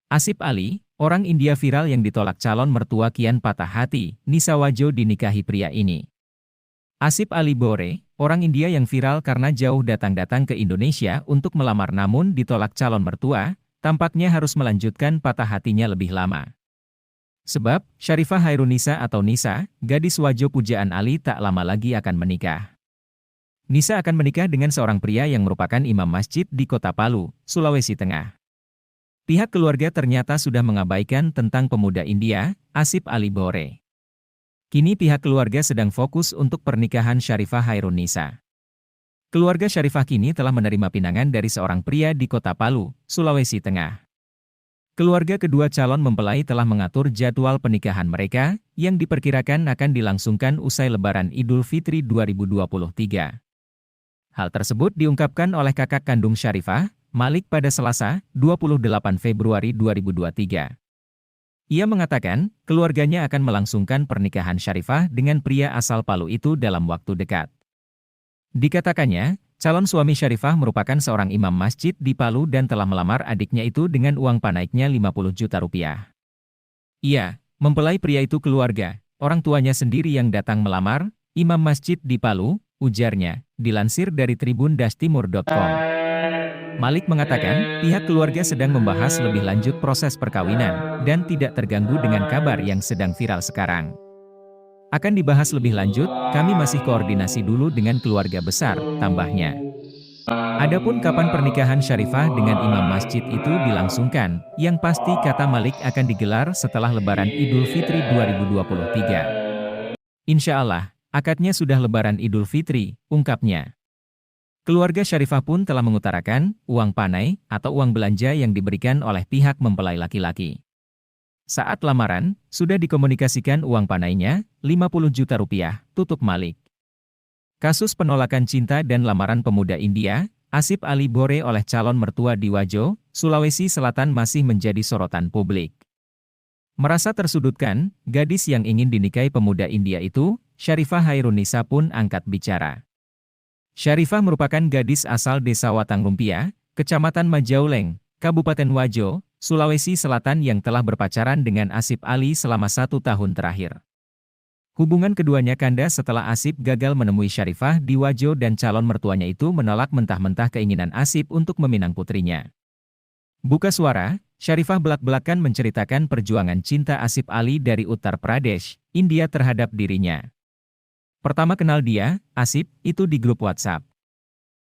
Asif Ali, orang India viral yang ditolak calon mertua kian patah hati, Nisa Wajo dinikahi pria ini. Asif Ali Bore, orang India yang viral karena jauh datang-datang ke Indonesia untuk melamar namun ditolak calon mertua, tampaknya harus melanjutkan patah hatinya lebih lama. Sebab, Sharifah Hairunisa atau Nisa, gadis Wajo pujaan Ali tak lama lagi akan menikah. Nisa akan menikah dengan seorang pria yang merupakan imam masjid di Kota Palu, Sulawesi Tengah. Pihak keluarga ternyata sudah mengabaikan tentang pemuda India, Asif Ali Bore. Kini pihak keluarga sedang fokus untuk pernikahan Sharifah Hairunisa. Keluarga Sharifah kini telah menerima pinangan dari seorang pria di Kota Palu, Sulawesi Tengah. Keluarga kedua calon mempelai telah mengatur jadwal pernikahan mereka, yang diperkirakan akan dilangsungkan usai Lebaran Idul Fitri 2023. Hal tersebut diungkapkan oleh kakak kandung Sharifah, Malik pada Selasa, 28 Februari 2023. Ia mengatakan, keluarganya akan melangsungkan pernikahan Sharifah dengan pria asal Palu itu dalam waktu dekat. Dikatakannya, calon suami Sharifah merupakan seorang imam masjid di Palu dan telah melamar adiknya itu dengan uang panaiknya 50 juta rupiah. Ia, mempelai pria itu keluarga, orang tuanya sendiri yang datang melamar, imam masjid di Palu, ujarnya, dilansir dari tribundastimur.com. Malik mengatakan, pihak keluarga sedang membahas lebih lanjut proses perkawinan, dan tidak terganggu dengan kabar yang sedang viral sekarang. Akan dibahas lebih lanjut, kami masih koordinasi dulu dengan keluarga besar, tambahnya. Adapun kapan pernikahan Sharifah dengan imam masjid itu dilangsungkan, yang pasti kata Malik akan digelar setelah Lebaran Idul Fitri 2023. Insya Allah, akadnya sudah Lebaran Idul Fitri, ungkapnya. Keluarga Sharifah pun telah mengutarakan uang panai atau uang belanja yang diberikan oleh pihak mempelai laki-laki. Saat lamaran, sudah dikomunikasikan uang panainya, 50 juta rupiah, tutup Malik. Kasus penolakan cinta dan lamaran pemuda India, Asif Ali Bore oleh calon mertua di Wajo, Sulawesi Selatan masih menjadi sorotan publik. Merasa tersudutkan, gadis yang ingin dinikahi pemuda India itu, Sharifah Hairunisa pun angkat bicara. Sharifah merupakan gadis asal desa Watang Rumpia, Kecamatan Majauleng, Kabupaten Wajo, Sulawesi Selatan yang telah berpacaran dengan Asif Ali selama 1 tahun terakhir. Hubungan keduanya kandas setelah Asif gagal menemui Sharifah di Wajo dan calon mertuanya itu menolak mentah-mentah keinginan Asif untuk meminang putrinya. Buka suara, Sharifah belak-belakan menceritakan perjuangan cinta Asif Ali dari Uttar Pradesh, India terhadap dirinya. Pertama kenal dia, Asif, itu di grup WhatsApp.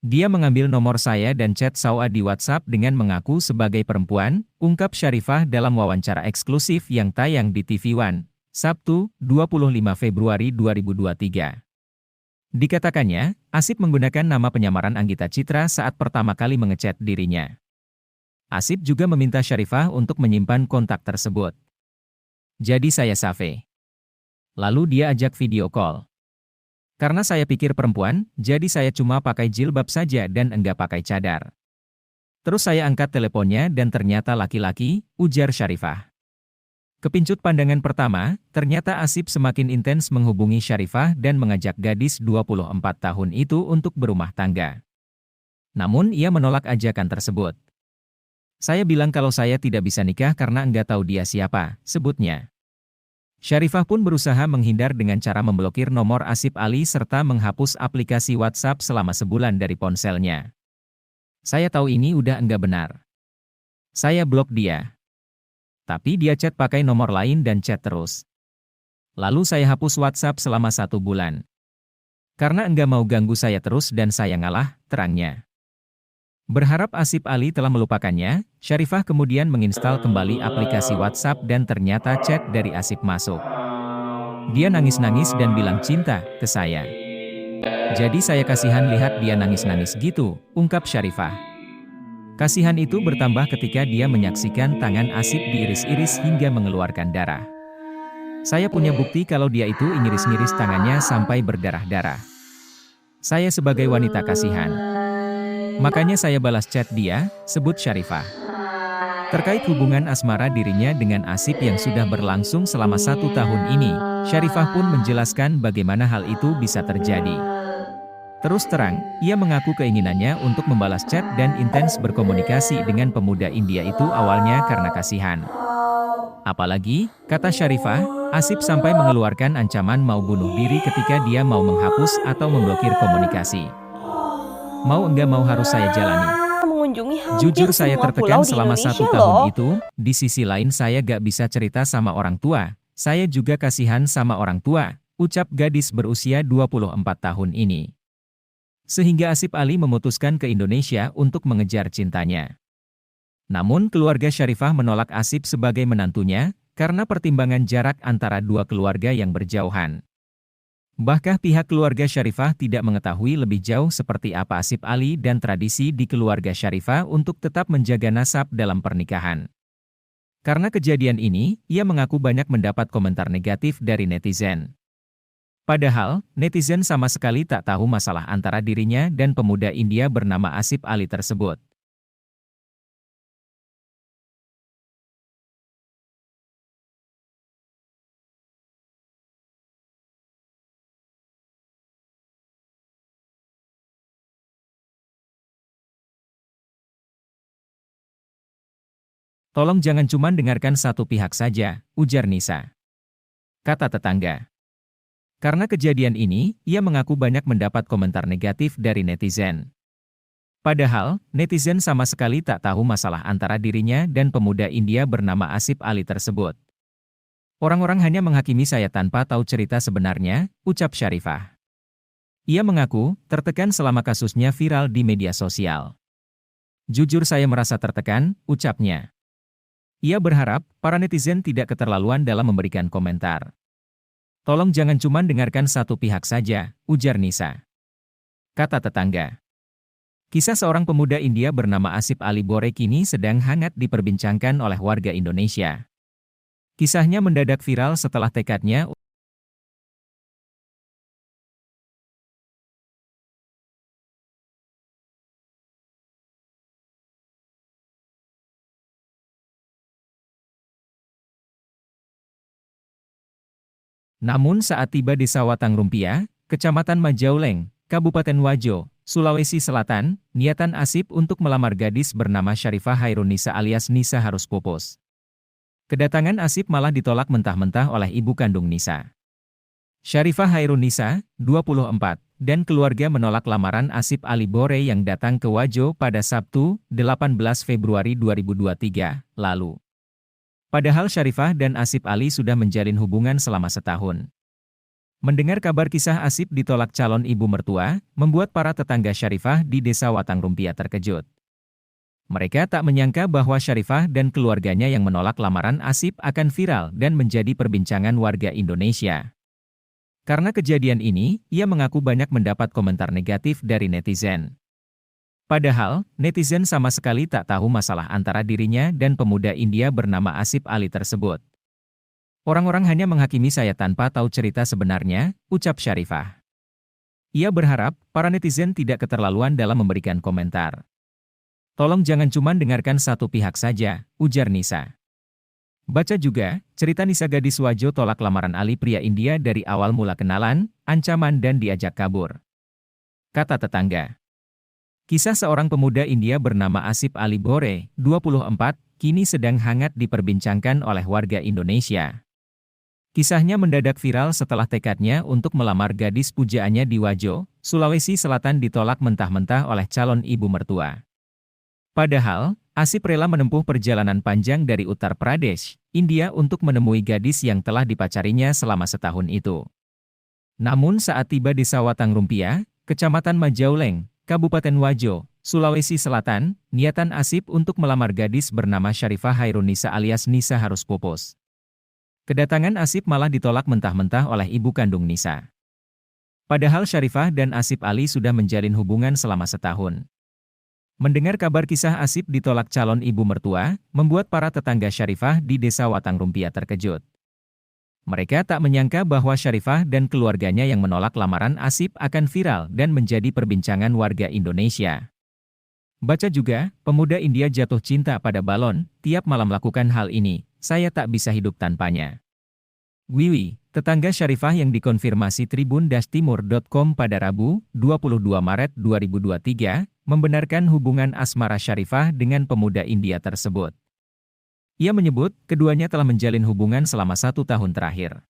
Dia mengambil nomor saya dan chat Sawa di WhatsApp dengan mengaku sebagai perempuan, ungkap Sharifah dalam wawancara eksklusif yang tayang di TV One, Sabtu, 25 Februari 2023. Dikatakannya, Asif menggunakan nama penyamaran Anggita Citra saat pertama kali mengechat dirinya. Asif juga meminta Sharifah untuk menyimpan kontak tersebut. Jadi saya save. Lalu dia ajak video call. Karena saya pikir perempuan, jadi saya cuma pakai jilbab saja dan enggak pakai cadar. Terus saya angkat teleponnya dan ternyata laki-laki, ujar Sharifah. Kepincut pandangan pertama, ternyata Asif semakin intens menghubungi Sharifah dan mengajak gadis 24 tahun itu untuk berumah tangga. Namun ia menolak ajakan tersebut. Saya bilang kalau saya tidak bisa nikah karena enggak tahu dia siapa, sebutnya. Sharifah pun berusaha menghindar dengan cara memblokir nomor Asif Ali serta menghapus aplikasi WhatsApp selama sebulan dari ponselnya. Saya tahu ini udah enggak benar. Saya blok dia. Tapi dia chat pakai nomor lain dan chat terus. Lalu saya hapus WhatsApp selama 1 bulan. Karena enggak mau ganggu saya terus dan saya ngalah, terangnya. Berharap Asif Ali telah melupakannya, Sharifah kemudian menginstal kembali aplikasi WhatsApp dan ternyata chat dari Asif masuk. Dia nangis-nangis dan bilang cinta ke saya. Jadi saya kasihan lihat dia nangis-nangis gitu, ungkap Sharifah. Kasihan itu bertambah ketika dia menyaksikan tangan Asif diiris-iris hingga mengeluarkan darah. Saya punya bukti kalau dia itu ngiris-ngiris tangannya sampai berdarah-darah. Saya sebagai wanita kasihan. Makanya saya balas chat dia, sebut Sharifah. Terkait hubungan asmara dirinya dengan Asif yang sudah berlangsung selama 1 tahun ini, Sharifah pun menjelaskan bagaimana hal itu bisa terjadi. Terus terang, ia mengaku keinginannya untuk membalas chat dan intens berkomunikasi dengan pemuda India itu awalnya karena kasihan. Apalagi, kata Syarifah, Asip sampai mengeluarkan ancaman mau bunuh diri ketika dia mau menghapus atau memblokir komunikasi. Mau enggak mau harus saya jalani. Mengunjungi hampir Jujur saya semua tertekan pulau di selama Indonesia 1 tahun loh. itu, di sisi lain saya gak bisa cerita sama orang tua, saya juga kasihan sama orang tua, ucap gadis berusia 24 tahun ini. Sehingga Asip Ali memutuskan ke Indonesia untuk mengejar cintanya. Namun keluarga Syarifah menolak Asip sebagai menantunya, karena pertimbangan jarak antara dua keluarga yang berjauhan. Bahkan pihak keluarga Syarifah tidak mengetahui lebih jauh seperti apa Asip Ali dan tradisi di keluarga Syarifah untuk tetap menjaga nasab dalam pernikahan. Karena kejadian ini, ia mengaku banyak mendapat komentar negatif dari netizen. Padahal, netizen sama sekali tak tahu masalah antara dirinya dan pemuda India bernama Asip Ali tersebut. Tolong jangan cuma dengarkan satu pihak saja, ujar Nisa. Kata tetangga. Karena kejadian ini, ia mengaku banyak mendapat komentar negatif dari netizen. Padahal, netizen sama sekali tak tahu masalah antara dirinya dan pemuda India bernama Asip Ali tersebut. Orang-orang hanya menghakimi saya tanpa tahu cerita sebenarnya, ucap Syarifah. Ia mengaku tertekan selama kasusnya viral di media sosial. Jujur saya merasa tertekan, ucapnya. Ia berharap para netizen tidak keterlaluan dalam memberikan komentar. Tolong jangan cuma dengarkan satu pihak saja, ujar Nisa. Kata tetangga. Kisah seorang pemuda India bernama Asip Ali Bore kini sedang hangat diperbincangkan oleh warga Indonesia. Kisahnya mendadak viral setelah tekadnya. Namun saat tiba di Sawatang Rumpia, Kecamatan Majauleng, Kabupaten Wajo, Sulawesi Selatan, niatan Asip untuk melamar gadis bernama Syarifah Hairunisa alias Nisa harus pupus. Kedatangan Asip malah ditolak mentah-mentah oleh ibu kandung Nisa. Syarifah Hairunisa, 24, dan keluarga menolak lamaran Asip Ali Bore yang datang ke Wajo pada Sabtu, 18 Februari 2023, lalu. Padahal Syarifah dan Asip Ali sudah menjalin hubungan selama setahun. Mendengar kabar kisah Asip ditolak calon ibu mertua, membuat para tetangga Syarifah di desa Watang Rumpia terkejut. Mereka tak menyangka bahwa Syarifah dan keluarganya yang menolak lamaran Asip akan viral dan menjadi perbincangan warga Indonesia. Karena kejadian ini, ia mengaku banyak mendapat komentar negatif dari netizen. Padahal, netizen sama sekali tak tahu masalah antara dirinya dan pemuda India bernama Asip Ali tersebut. Orang-orang hanya menghakimi saya tanpa tahu cerita sebenarnya, ucap Syarifah. Ia berharap para netizen tidak keterlaluan dalam memberikan komentar. Tolong jangan cuma dengarkan satu pihak saja, ujar Nisa. Baca juga, cerita Nisa gadis Wajo tolak lamaran Ali pria India dari awal mula kenalan, ancaman dan diajak kabur. Kata tetangga. Kisah seorang pemuda India bernama Asip Ali Bore, 24, kini sedang hangat diperbincangkan oleh warga Indonesia. Kisahnya mendadak viral setelah tekadnya untuk melamar gadis pujaannya di Wajo, Sulawesi Selatan ditolak mentah-mentah oleh calon ibu mertua. Padahal, Asip rela menempuh perjalanan panjang dari Uttar Pradesh, India untuk menemui gadis yang telah dipacarinya selama setahun itu. Namun saat tiba di Sawatang Rumpia, Kecamatan Majauleng, Kabupaten Wajo, Sulawesi Selatan, niatan Asip untuk melamar gadis bernama Syarifah Hairunisa alias Nisa harus pupus. Kedatangan Asip malah ditolak mentah-mentah oleh ibu kandung Nisa. Padahal Syarifah dan Asip Ali sudah menjalin hubungan selama setahun. Mendengar kabar kisah Asip ditolak calon ibu mertua, membuat para tetangga Syarifah di desa Watang Rumpia terkejut. Mereka tak menyangka bahwa Syarifah dan keluarganya yang menolak lamaran Asip akan viral dan menjadi perbincangan warga Indonesia. Baca juga, pemuda India jatuh cinta pada balon, tiap malam lakukan hal ini, saya tak bisa hidup tanpanya. Wiwi, Tetangga Syarifah yang dikonfirmasi Tribun-Timur.com pada Rabu, 22 Maret 2023, membenarkan hubungan asmara Syarifah dengan pemuda India tersebut. Ia menyebut, keduanya telah menjalin hubungan selama 1 tahun terakhir.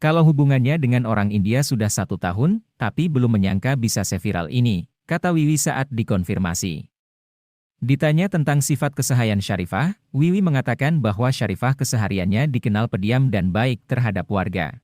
Kalau hubungannya dengan orang India sudah 1 tahun, tapi belum menyangka bisa seviral ini, kata Wiwi saat dikonfirmasi. Ditanya tentang sifat keseharian Syarifah, Wiwi mengatakan bahwa Syarifah kesehariannya dikenal pendiam dan baik terhadap warga.